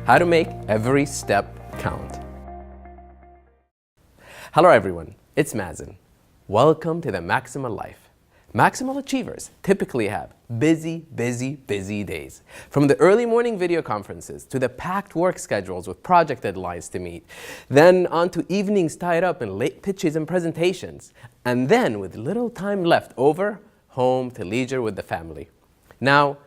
How to make every step count. Hello everyone, it's Mazen. Welcome to the Maximal Life. Maximal Achievers typically have busy days. From the early morning video conferences to the packed work schedules with project deadlines to meet, then on to evenings tied up in late pitches and presentations, and then with little time left over, home to leisure with the family. Now,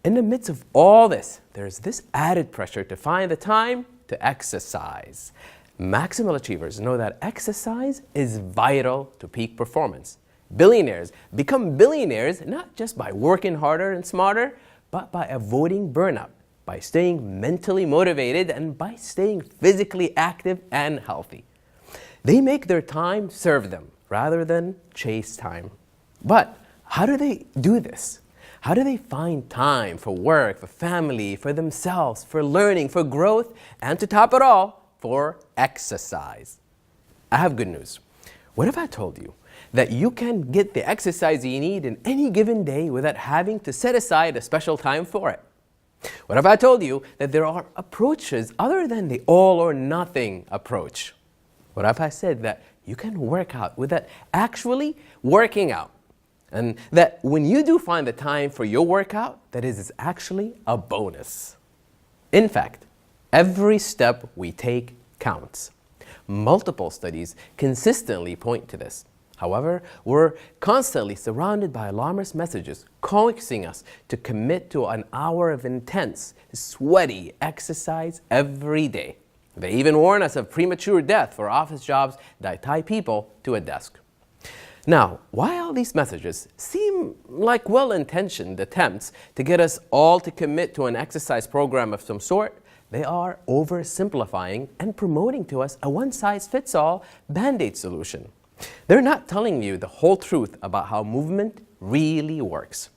in the midst of all this, there's this added pressure to find the time to exercise. Maximal Achievers know that exercise is vital to peak performance. Billionaires become billionaires not just by working harder and smarter, but by avoiding burnout, by staying mentally motivated, and by staying physically active and healthy. They make their time serve them rather than chase time. But how do they do this? How do they find time for work, for family, for themselves, for learning, for growth, and to top it all, for exercise? I have good news. What if I told you that you can get the exercise you need in any given day without having to set aside a special time for it? What if I told you that there are approaches other than the all or nothing approach? What if I said that you can work out without actually working out? And that when you do find the time for your workout, that is actually a bonus. In fact, every step we take counts. Multiple studies consistently point to this. However, we're constantly surrounded by alarmist messages coaxing us to commit to an hour of intense, sweaty exercise every day. They even warn us of premature death for office jobs that tie people to a desk. Now, while these messages seem like well-intentioned attempts to get us all to commit to an exercise program of some sort, they are oversimplifying and promoting to us a one-size-fits-all Band-Aid solution. They're not telling you the whole truth about how movement really works.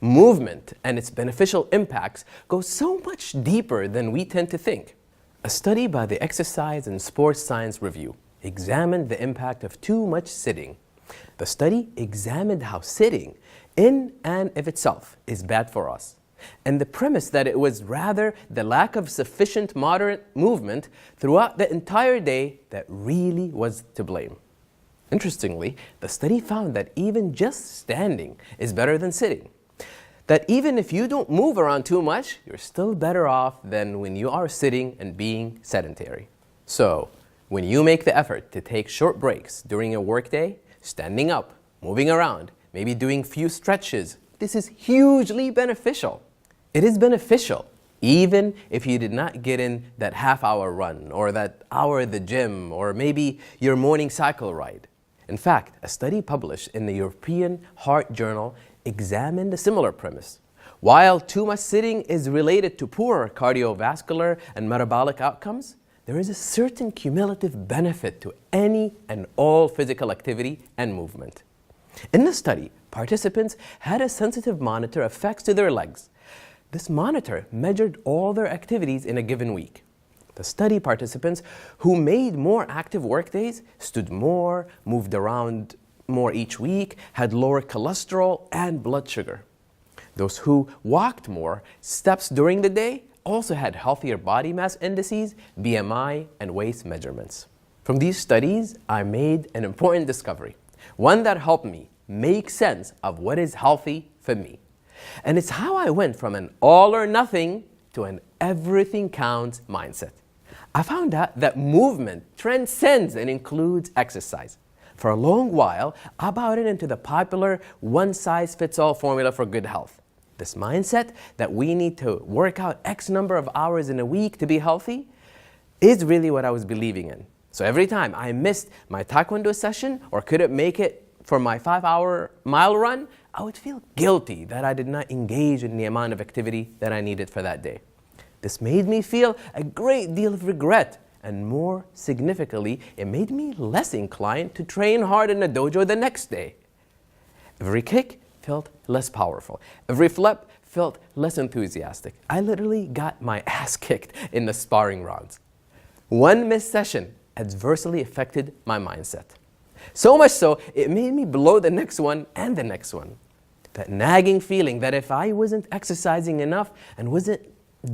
Movement and its beneficial impacts go so much deeper than we tend to think. A study by the Exercise and Sports Science Review examined the impact of too much sitting. The study examined how sitting in and of itself is bad for us, and the premise that it was rather the lack of sufficient moderate movement throughout the entire day that really was to blame. Interestingly, the study found that even just standing is better than sitting. That even if you don't move around too much, you're still better off than when you are sitting and being sedentary. So, when you make the effort to take short breaks during your workday, standing up, moving around, maybe doing few stretches, this is hugely beneficial. It is beneficial even if you did not get in that half-hour run or that hour at the gym or maybe your morning cycle ride. In fact, a study published in the European Heart Journal examined a similar premise. While too much sitting is related to poor cardiovascular and metabolic outcomes, there is a certain cumulative benefit to any and all physical activity and movement. In the study, participants had a sensitive monitor affixed to their legs. This monitor measured all their activities in a given week. The study participants who made more active workdays stood more, moved around more each week, had lower cholesterol and blood sugar. Those who walked more steps during the day also had healthier body mass indices, BMI, and waist measurements. From these studies, I made an important discovery, one that helped me make sense of what is healthy for me. And it's how I went from an all or nothing to an everything counts mindset. I found out that movement transcends and includes exercise. For a long while, I bought into the popular one-size-fits-all formula for good health. This mindset that we need to work out X number of hours in a week to be healthy is really what I was believing in. So every time I missed my Taekwondo session or couldn't make it for my 5-hour mile run, I would feel guilty that I did not engage in the amount of activity that I needed for that day. This made me feel a great deal of regret, and more significantly, it made me less inclined to train hard in the dojo the next day. Every kick felt less powerful. Every flip felt less enthusiastic. I literally got my ass kicked in the sparring rounds. One missed session adversely affected my mindset. So much so, it made me blow the next one and the next one. That nagging feeling that if I wasn't exercising enough and wasn't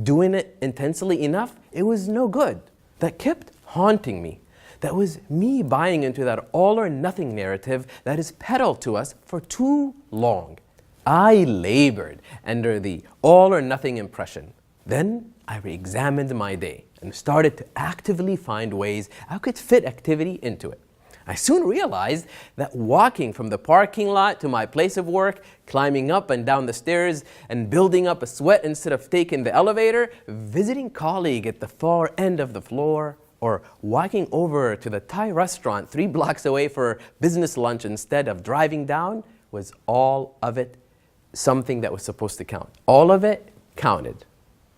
doing it intensely enough, it was no good. That kept haunting me. That was me buying into that all or nothing narrative that is peddled to us for too long. I labored under the all or nothing impression. Then I re-examined my day and started to actively find ways I could fit activity into it. I soon realized that walking from the parking lot to my place of work, climbing up and down the stairs and building up a sweat instead of taking the elevator, visiting a colleague at the far end of the floor, or walking over to the Thai restaurant 3 blocks away for business lunch instead of driving down, was all of it something that was supposed to count. All of it counted.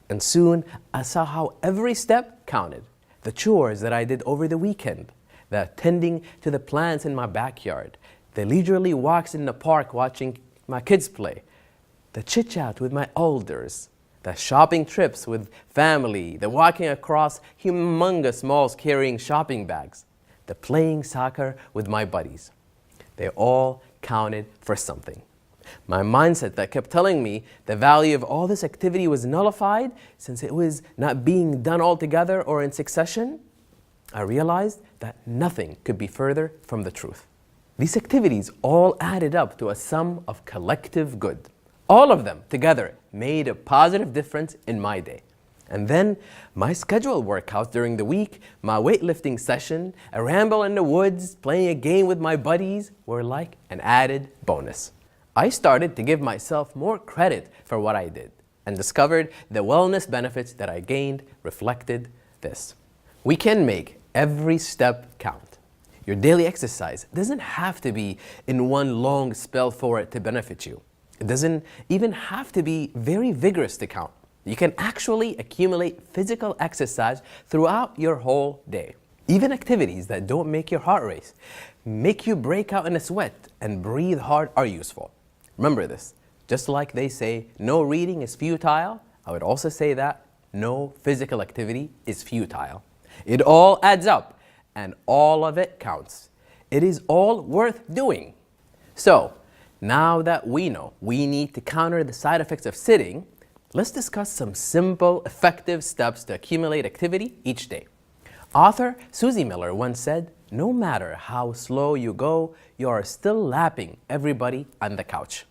And soon I saw how every step counted. The chores that I did over the weekend, the tending to the plants in my backyard, the leisurely walks in the park watching my kids play, the chit-chat with my elders, the shopping trips with family, the walking across humongous malls carrying shopping bags, the playing soccer with my buddies. They all counted for something. My mindset that kept telling me the value of all this activity was nullified since it was not being done all together or in succession, I realized that nothing could be further from the truth. These activities all added up to a sum of collective good. All of them together made a positive difference in my day. And then my scheduled workouts during the week, my weightlifting session, a ramble in the woods, playing a game with my buddies were like an added bonus. I started to give myself more credit for what I did and discovered the wellness benefits that I gained reflected this. We can make every step count. Your daily exercise doesn't have to be in one long spell for it to benefit you. It doesn't even have to be very vigorous to count. You can actually accumulate physical exercise throughout your whole day. Even activities that don't make your heart race, make you break out in a sweat and breathe hard are useful. Remember this, just like they say no reading is futile, I would also say that no physical activity is futile. It all adds up and all of it counts. It is all worth doing. So, now that we know we need to counter the side effects of sitting, let's discuss some simple, effective steps to accumulate activity each day. Author Susie Miller once said, "No matter how slow you go, you are still lapping everybody on the couch."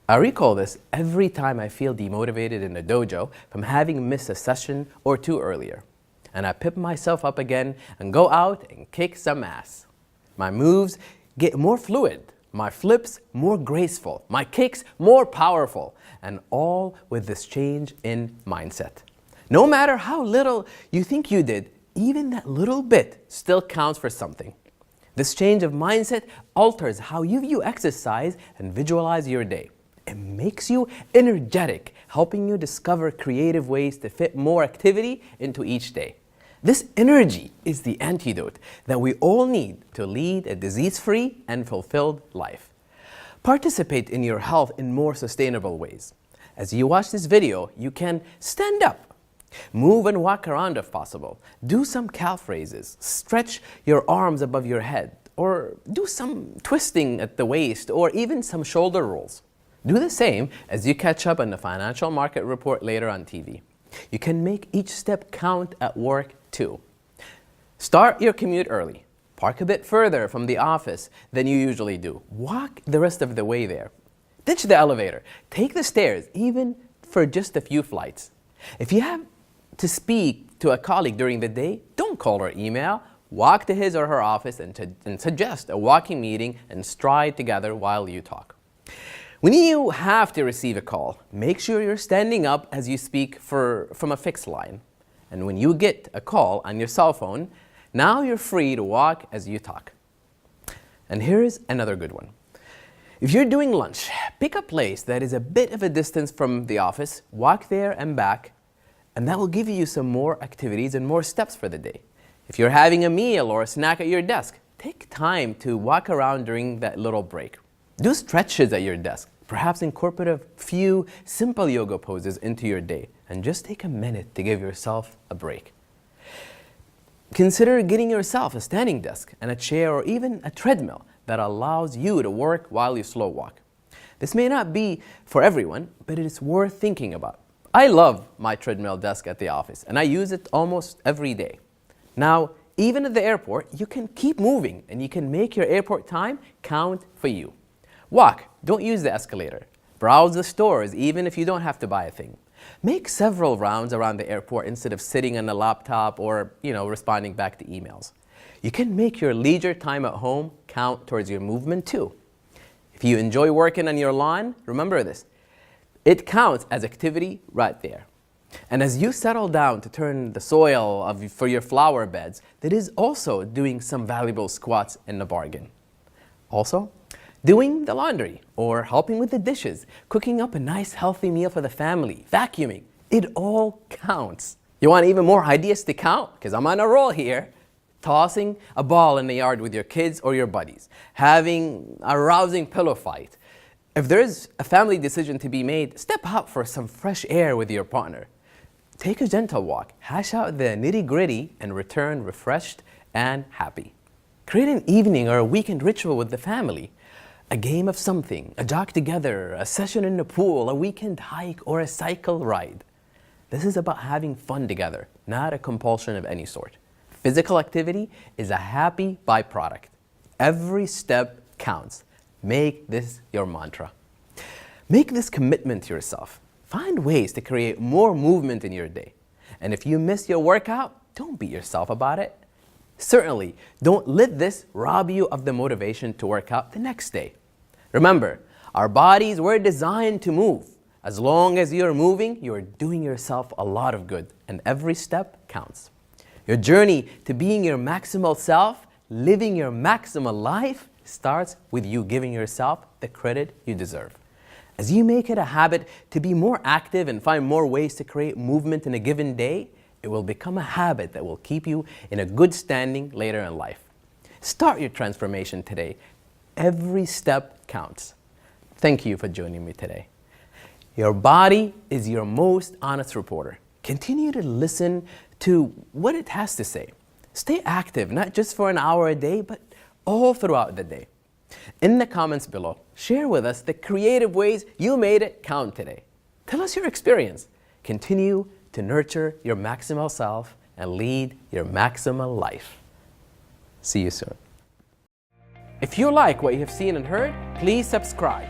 I recall this every time I feel demotivated in the dojo from having missed a session or two earlier. And I pip myself up again and go out and kick some ass. My moves get more fluid, my flips more graceful, my kicks more powerful, and all with this change in mindset. No matter how little you think you did, even that little bit still counts for something. This change of mindset alters how you view exercise and visualize your day. It makes you energetic, helping you discover creative ways to fit more activity into each day. This energy is the antidote that we all need to lead a disease-free and fulfilled life. Participate in your health in more sustainable ways. As you watch this video, you can stand up, move and walk around if possible, do some calf raises, stretch your arms above your head, or do some twisting at the waist, or even some shoulder rolls. Do the same as you catch up on the financial market report later on TV. You can make each step count at work too. Start your commute early. Park a bit further from the office than you usually do. Walk the rest of the way there. Ditch the elevator. Take the stairs, even for just a few flights. If you have to speak to a colleague during the day, don't call or email. Walk to his or her office and suggest a walking meeting and stride together while you talk. When you have to receive a call, make sure you're standing up as you speak from a fixed line. And when you get a call on your cell phone, now you're free to walk as you talk. And here's another good one. If you're doing lunch, pick a place that is a bit of a distance from the office, walk there and back, and that will give you some more activities and more steps for the day. If you're having a meal or a snack at your desk, take time to walk around during that little break. Do stretches at your desk. Perhaps incorporate a few simple yoga poses into your day and just take a minute to give yourself a break. Consider getting yourself a standing desk and a chair or even a treadmill that allows you to work while you slow walk. This may not be for everyone, but it is worth thinking about. I love my treadmill desk at the office, and I use it almost every day. Now, even at the airport, you can keep moving and you can make your airport time count for you. Walk, don't use the escalator. Browse the stores even if you don't have to buy a thing. Make several rounds around the airport instead of sitting on a laptop or, responding back to emails. You can make your leisure time at home count towards your movement too. If you enjoy working on your lawn, remember this. It counts as activity right there. And as you settle down to turn the soil for your flower beds, that is also doing some valuable squats in the bargain. Also, doing the laundry or helping with the dishes, cooking up a nice healthy meal for the family, vacuuming, it all counts. You want even more ideas to count? Because I'm on a roll here. Tossing a ball in the yard with your kids or your buddies, having a rousing pillow fight. If there's a family decision to be made, step out for some fresh air with your partner. Take a gentle walk, hash out the nitty-gritty, and return refreshed and happy. Create an evening or a weekend ritual with the family. A game of something, a jog together, a session in the pool, a weekend hike, or a cycle ride. This is about having fun together, not a compulsion of any sort. Physical activity is a happy byproduct. Every step counts. Make this your mantra. Make this commitment to yourself. Find ways to create more movement in your day. And if you miss your workout, don't beat yourself about it. Certainly, don't let this rob you of the motivation to work out the next day. Remember, our bodies were designed to move. As long as you're moving, you're doing yourself a lot of good, and every step counts. Your journey to being your maximal self, living your maximal life, starts with you giving yourself the credit you deserve. As you make it a habit to be more active and find more ways to create movement in a given day, it will become a habit that will keep you in a good standing later in life. Start your transformation today. Every step counts. Thank you for joining me today. Your body is your most honest reporter. Continue to listen to what it has to say. Stay active, not just for an hour a day, but all throughout the day. In the comments below, share with us the creative ways you made it count today. Tell us your experience. Continue to nurture your maximal self and lead your maximal life. See you soon. If you like what you have seen and heard, please subscribe.